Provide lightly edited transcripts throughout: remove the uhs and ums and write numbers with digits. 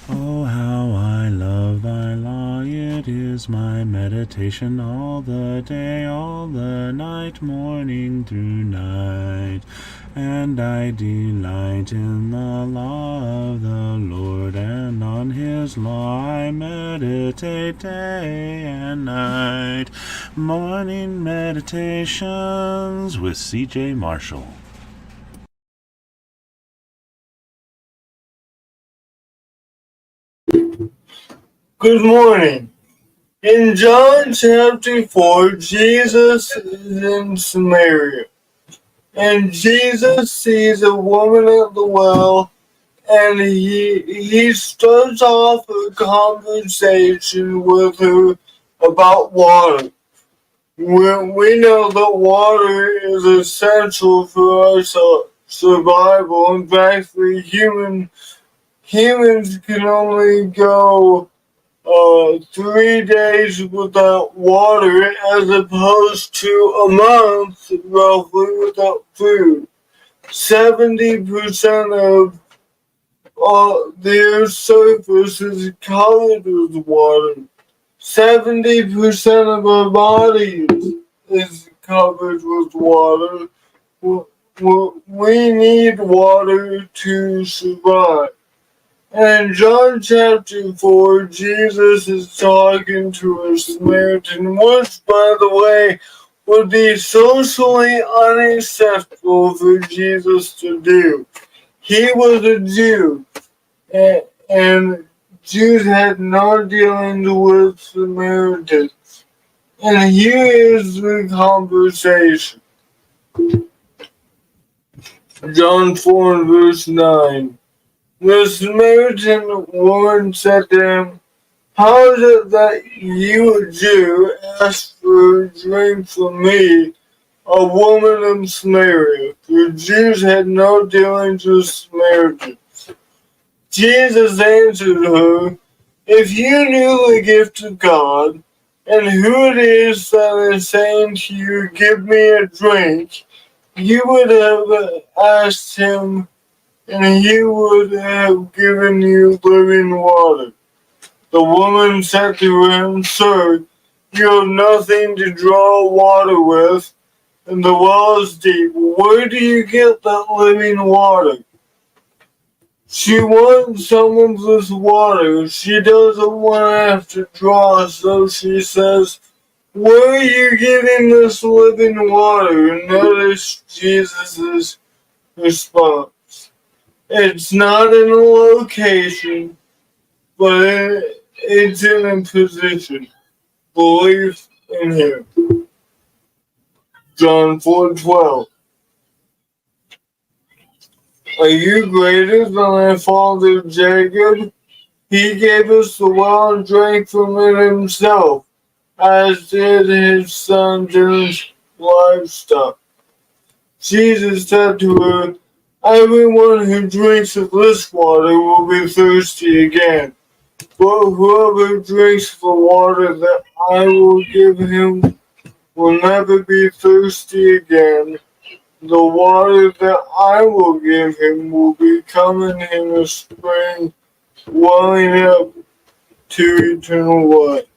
Oh, how I love thy law, it is my meditation all the day, all the night, morning through night. And I delight in the law of the Lord, and on his law I meditate day and night. Morning Meditations with C.J. Marshall. Good morning. In John chapter 4, Jesus is in Samaria, and Jesus sees a woman at the well, and he starts off a conversation with her about water. We know that water is essential for our survival. In fact, humans can only go 3 days without water as opposed to a month roughly without food. 70% of the Earth's surface is covered with water. 70% of our body is covered with water. We need water to survive. And in John chapter 4, Jesus is talking to a Samaritan, which, by the way, would be socially unacceptable for Jesus to do. He was a Jew, and Jews had no dealings with Samaritans. And here is the conversation. John 4 verse 9. The Samaritan woman said to him, "How is it that you, a Jew, ask for a drink from me, a woman of Samaria?" For Jews had no dealings with Samaritans. Jesus answered her, "If you knew the gift of God, and who it is that is saying to you, 'Give me a drink,' you would have asked him, and he would have given you living water." The woman said to him, "Sir, you have nothing to draw water with, and the well is deep. Where do you get that living water?" She wants some of this water. She doesn't want to have to draw, so she says, "Where are you getting this living water?" Notice Jesus' response. It's not in a location, but it's in a position. Belief in him. John 4:12. Are you greater than my father Jacob? He gave us the well and drank from it himself, as did his sons and his livestock. Jesus said to her, "Everyone who drinks of this water will be thirsty again. But whoever drinks the water that I will give him will never be thirsty again. The water that I will give him will become in him a spring welling up to eternal life."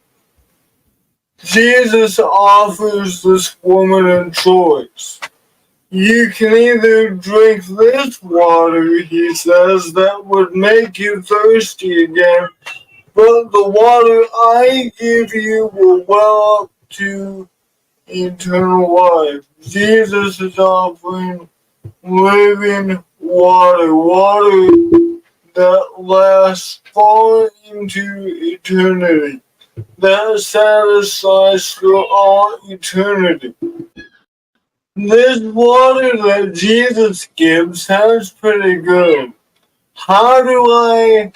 Jesus offers this woman a choice. You can either drink this water, he says, that would make you thirsty again, but the water I give you will well up to eternal life. Jesus is offering living water, water that lasts far into eternity, that satisfies for all eternity. This water that Jesus gives sounds pretty good. How do I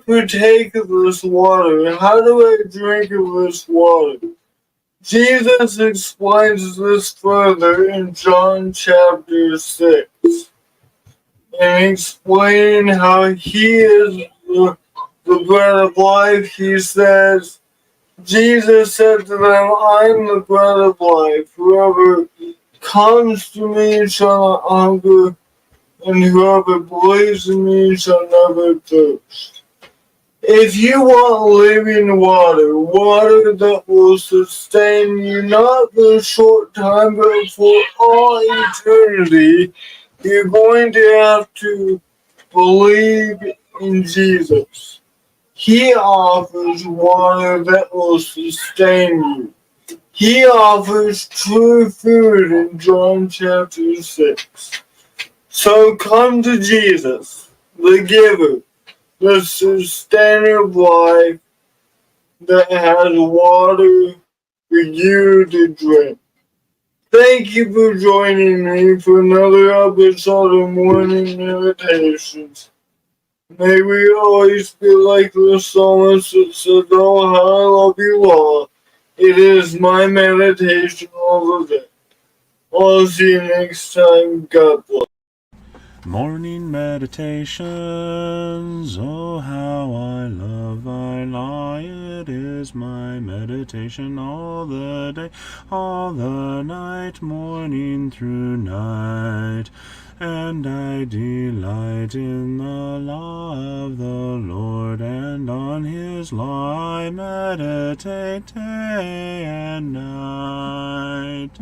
partake of this water? How do I drink of this water? Jesus explains this further in John chapter 6. And explaining how he is the bread of life, he says, Jesus said to them, "I am the bread of life. Whoever comes to me shall not hunger, and whoever believes in me shall never thirst." If you want living water, water that will sustain you not for a short time but for all eternity, you're going to have to believe in Jesus. He offers water that will sustain you. He offers true food in John chapter 6. So come to Jesus, the giver, the sustainer of life, that has water for you to drink. Thank you for joining me for another episode of Morning Meditations. May we always be like the psalmist that said, "Oh, how I love you all. It is my meditation all the day." I'll see you next time. God bless. Morning meditations, oh how I love thy law, it is my meditation all the day, all the night, morning through night. And I delight in the law of the Lord, and on his law I meditate day and night.